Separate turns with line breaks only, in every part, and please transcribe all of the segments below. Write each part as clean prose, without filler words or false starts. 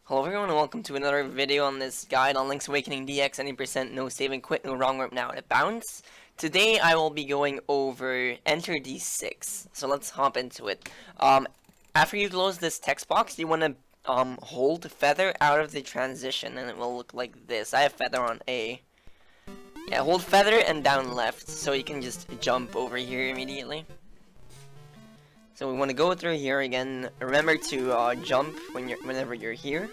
Hello everyone and welcome to another video on this guide on Link's Awakening DX, any percent, no saving, quit, no wrong warp now, and it bounce. Today I will be going over Enter D6, so let's hop into it. After you close this text box, you want to hold Feather out of the transition and it will look like this. I have Feather on A. Yeah, hold Feather and down left so you can just jump over here immediately. So we want to go through here again. Remember to jump whenever you're here,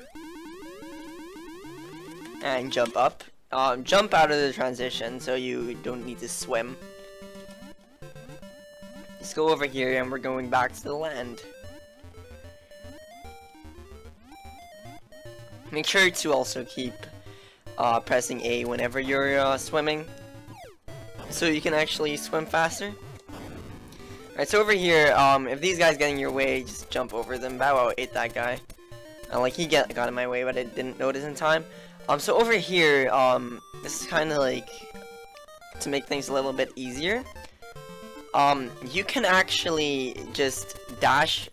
and jump up. Jump out of the transition so you don't need to swim. Let's go over here, and we're going back to the land. Make sure to also keep pressing A whenever you're swimming, so you can actually swim faster. Alright, so over here, if these guys get in your way, just jump over them. Bow Wow ate that guy. Like, he got in my way, but I didn't notice in time. So over here, this is kind of like, to make things a little bit easier. You can actually just dash,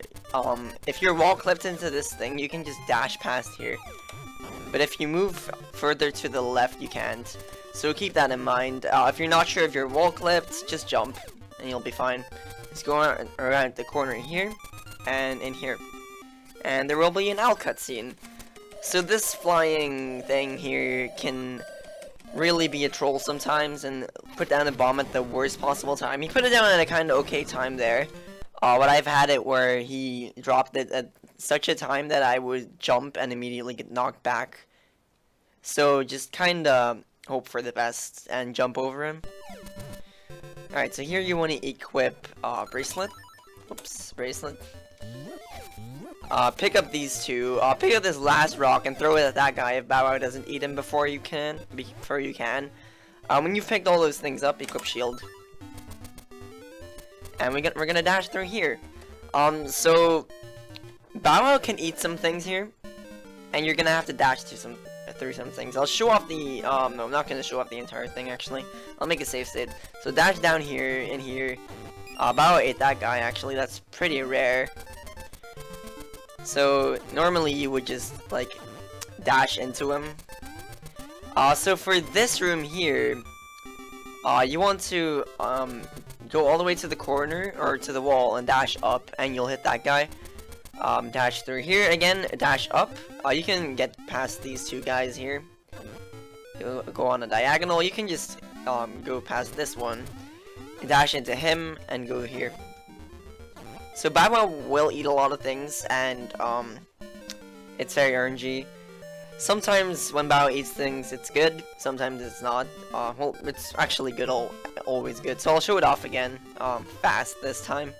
if you're wall clipped into this thing, you can just dash past here. But if you move further to the left, you can't. So keep that in mind. If you're not sure if you're wall clipped, just jump, and you'll be fine. Let's go around the corner here, and in here. And there will be an owl cutscene. So this flying thing here can really be a troll sometimes, and put down a bomb at the worst possible time. He put it down at a kind of okay time there. But I've had it where he dropped it at such a time that I would jump and immediately get knocked back. So just kind of hope for the best and jump over him. Alright, so here you want to equip bracelet. Oops, bracelet. Pick up these two. Pick up this last rock and throw it at that guy if Bow Wow doesn't eat him before you can. When you've picked all those things up, equip shield. And we're gonna dash through here. So Bow Wow can eat some things here, and you're gonna have to dash through some things. I'll show off the, no, I'm not going to show off the entire thing, actually. I'll make a save state. So dash down here, in here. Bow Wow ate that guy, actually. That's pretty rare. So, normally you would just, like, dash into him. So for this room here, you want to, go all the way to the corner, or to the wall, and dash up, and you'll hit that guy. Dash through here again, dash up. You can get past these two guys here. Go on a diagonal. You can just go past this one, dash into him, and go here. So Bow Wow will eat a lot of things, and it's very RNG. Sometimes when Bow Wow eats things, it's good. Sometimes it's not. Well, it's actually good. Always good. So I'll show it off again. Fast this time.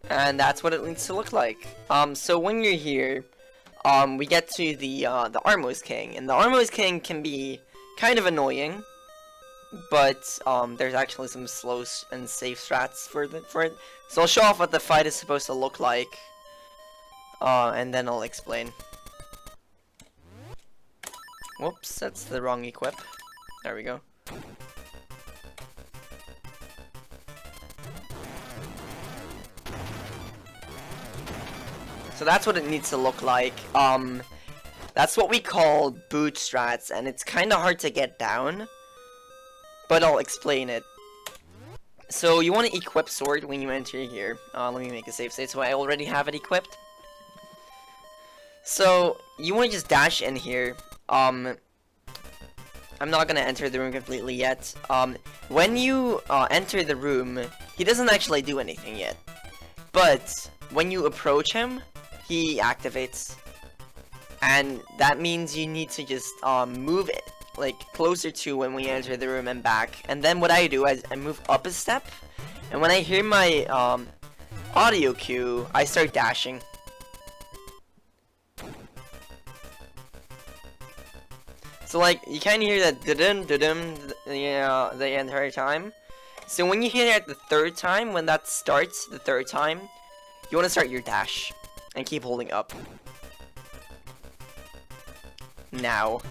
And that's what it needs to look like. So when you're here, we get to the Armos King, and the Armos King can be kind of annoying, but there's actually some slow and safe strats for it. So I'll show off what the fight is supposed to look like, and then I'll explain. Whoops, that's the wrong equip. There we go. So that's what it needs to look like. That's what we call boot strats, and it's kind of hard to get down, but I'll explain it. So you want to equip sword when you enter here. Let me make a save state so I already have it equipped. So you want to just dash in here. I'm not gonna enter the room completely yet. When you enter the room, he doesn't actually do anything yet, but when you approach him, he activates, and that means you need to just move it like closer to when we enter the room and back. And then what I do is I move up a step, and when I hear my audio cue, I start dashing. So like you kind of hear that da-dum da-dum the entire time, So when you hit it the third time, when that starts the third time, you want to start your dash and keep holding up. Now.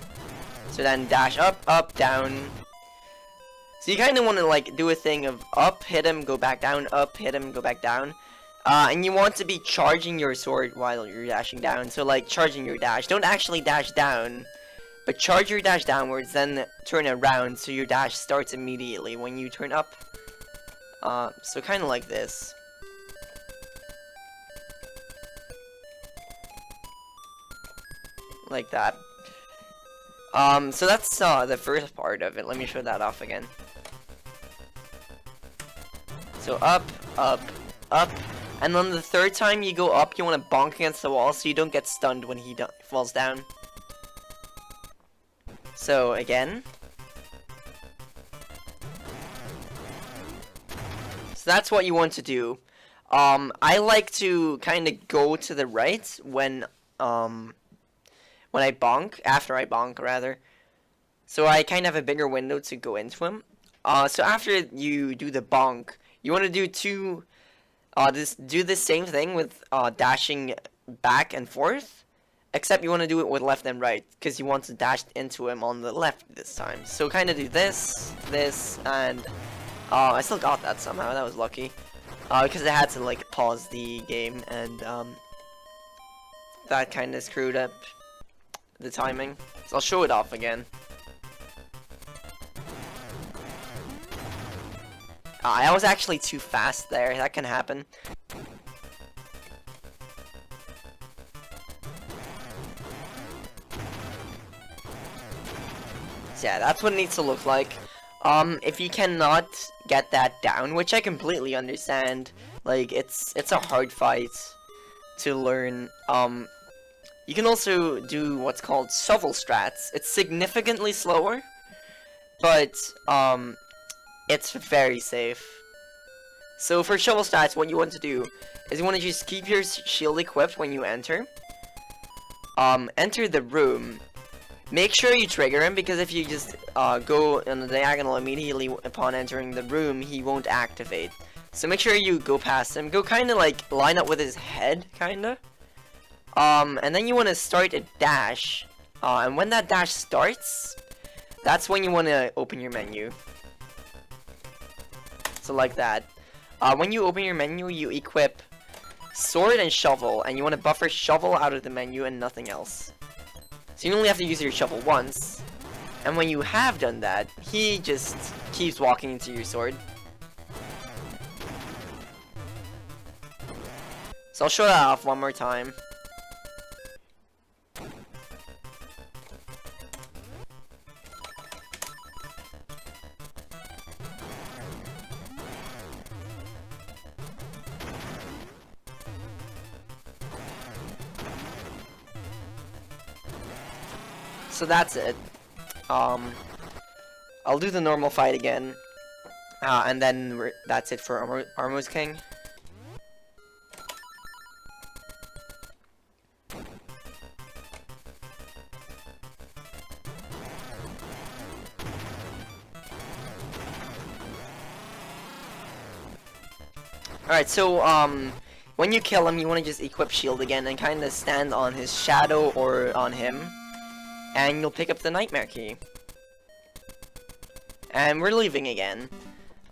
So then dash up, up, down. So you kind of want to like do a thing of up, hit him, go back down, up, hit him, go back down. And you want to be charging your sword while you're dashing down. So like charging your dash. Don't actually dash down, but charge your dash downwards, then turn around so your dash starts immediately when you turn up. So kind of like this. Like that. So that's the first part of it. Let me show that off again. So up, up, up, and then the third time you go up, you want to bonk against the wall so you don't get stunned when he falls down. So again. So that's what you want to do. I like to kind of go to the right when I bonk, after I bonk rather. So I kind of have a bigger window to go into him. So after you do the bonk, you want to do do the same thing with dashing back and forth, except you want to do it with left and right, because you want to dash into him on the left this time. So kind of do this, and I still got that somehow. That was lucky, because I had to like pause the game, and that kind of screwed up the timing. So I'll show it off again. I was actually too fast there. That can happen. So yeah, that's what it needs to look like. If you cannot get that down, which I completely understand, like it's a hard fight to learn. You can also do what's called shovel strats. It's significantly slower, but it's very safe. So for shovel strats, what you want to do is you want to just keep your shield equipped when you enter. Enter the room. Make sure you trigger him, because if you just go on the diagonal immediately upon entering the room, he won't activate. So make sure you go past him. Go kind of like line up with his head, kind of. And then you want to start a dash. And when that dash starts, that's when you want to open your menu. So like that. When you open your menu, you equip sword and shovel, and you want to buffer shovel out of the menu and nothing else. So you only have to use your shovel once. And when you have done that, he just keeps walking into your sword. So I'll show that off one more time. So that's it. I'll do the normal fight again, and then that's it for Armos King. Alright, so when you kill him, you want to just equip shield again and kind of stand on his shadow or on him. And you'll pick up the nightmare key. And we're leaving again.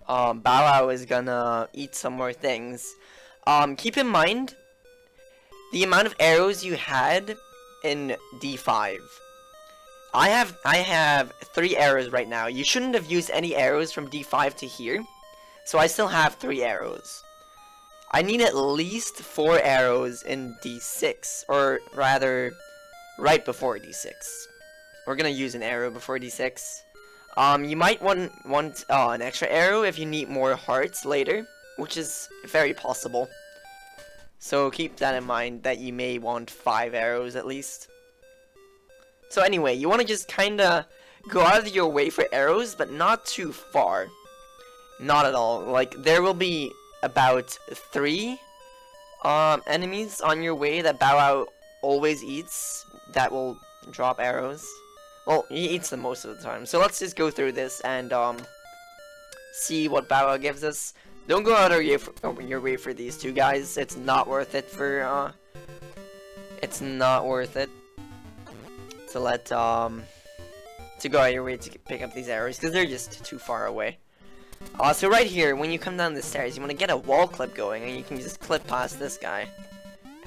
Bow Wow is gonna eat some more things. Keep in mind the amount of arrows you had in D5. I have 3 arrows right now. You shouldn't have used any arrows from D5 to here. So I still have 3 arrows. I need at least 4 arrows in D6, or rather, right before D6. We're gonna use an arrow before D6. You might want an extra arrow if you need more hearts later, which is very possible. So keep that in mind, that you may want 5 arrows at least. So anyway, you want to just kinda go out of your way for arrows, but not too far. Not at all. Like, there will be about 3 enemies on your way that Bow Wow always eats that will drop arrows. Well, he eats them most of the time. So let's just go through this and see what Bow Wow gives us. Don't go out of your way for these two guys. It's not worth it for it's not worth it to let to go out of your way to pick up these arrows because they're just too far away. So right here, when you come down the stairs, you want to get a wall clip going, and you can just clip past this guy.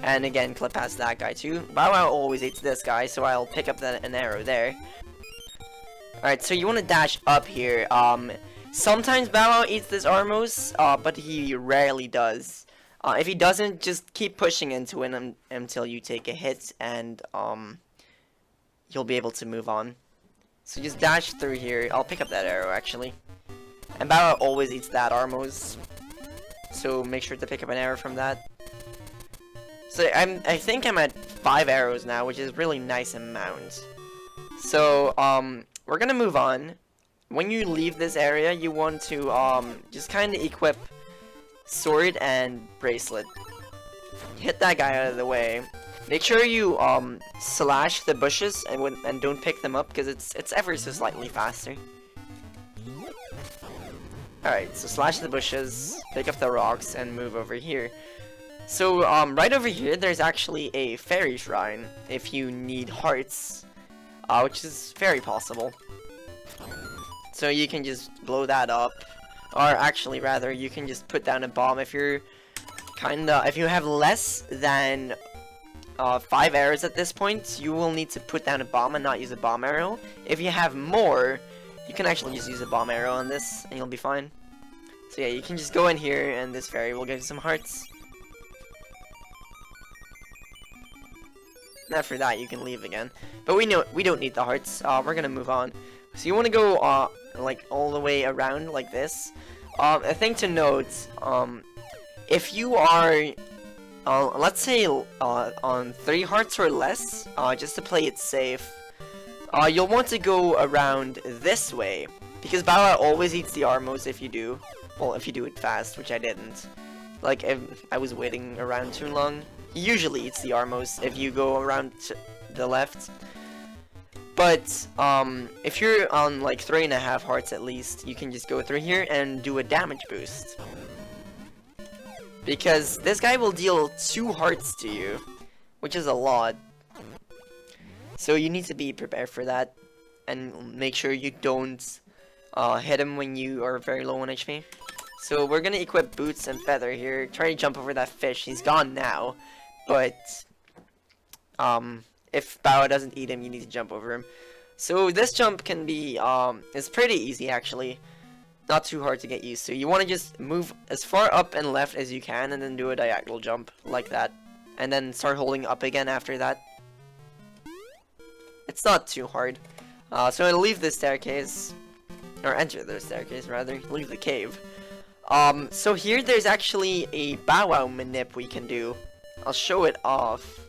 And again, clip past that guy too. Bow Wow always eats this guy, so I'll pick up an arrow there. Alright, so you want to dash up here. Sometimes Bow Wow eats this Armos, but he rarely does. If he doesn't, just keep pushing into it until you take a hit, and you'll be able to move on. So just dash through here. I'll pick up that arrow, actually. And Bow Wow always eats that Armos, so make sure to pick up an arrow from that. So I think I'm at 5 arrows now, which is really nice amount. So we're gonna move on. When you leave this area, you want to just kind of equip sword and bracelet. Hit that guy out of the way. Make sure you slash the bushes and don't pick them up because it's ever so slightly faster. Alright, so slash the bushes, pick up the rocks, and move over here. So, right over here, there's actually a fairy shrine, if you need hearts, which is very possible. So you can just blow that up, or actually, rather, you can just put down a bomb if you're if you have less than 5 arrows at this point, you will need to put down a bomb and not use a bomb arrow. If you have more, you can actually just use a bomb arrow on this, and you'll be fine. So yeah, you can just go in here, and this fairy will give you some hearts. And after that, you can leave again. But we don't need the hearts. We're gonna move on. So you want to go like all the way around like this. A thing to note, if you are let's say on 3 hearts or less, just to play it safe, you'll want to go around this way, because Bow Wow always eats the Armos if you do. Well, if you do it fast, which I didn't. Like, if I was waiting around too long. He usually eats the Armos if you go around to the left. But, if you're on like 3.5 hearts at least, you can just go through here and do a damage boost. Because this guy will deal 2 hearts to you, which is a lot. So you need to be prepared for that, and make sure you don't hit him when you are very low on HP. So we're gonna equip boots and feather here. Try to jump over that fish. He's gone now, but if Bow Wow doesn't eat him, you need to jump over him. So this jump can be it's pretty easy actually. Not too hard to get used to. You want to just move as far up and left as you can, and then do a diagonal jump like that, and then start holding up again after that. It's not too hard. So I'll leave this staircase, or enter the staircase rather. Leave the cave. So here there's actually a Bow Wow Manip we can do. I'll show it off.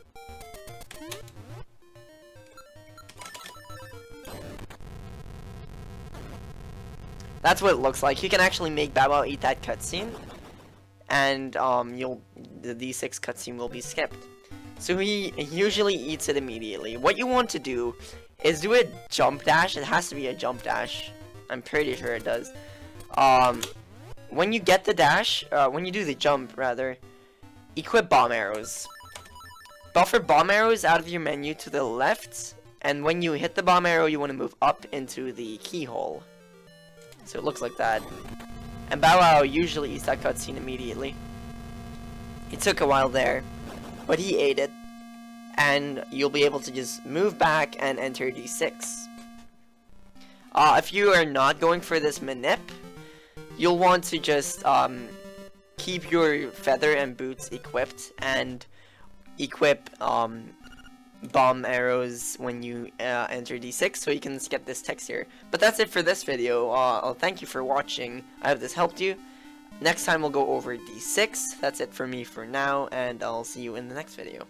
That's what it looks like. You can actually make Bow Wow eat that cutscene, and the D6 cutscene will be skipped. So he usually eats it immediately. What you want to do is do a jump dash. It has to be a jump dash. I'm pretty sure it does. When you get the dash, when you do the jump rather, equip bomb arrows. Buffer bomb arrows out of your menu to the left, and when you hit the bomb arrow, you want to move up into the keyhole. So it looks like that. And Bow Wow usually eats that cutscene immediately. It took a while there, but he ate it. And you'll be able to just move back and enter D6. If you are not going for this Manip, you'll want to just keep your feather and boots equipped, and equip bomb arrows when you enter D6, so you can skip this text here. But that's it for this video. Thank you for watching. I hope this helped you. Next time we'll go over D6. That's it for me for now, and I'll see you in the next video.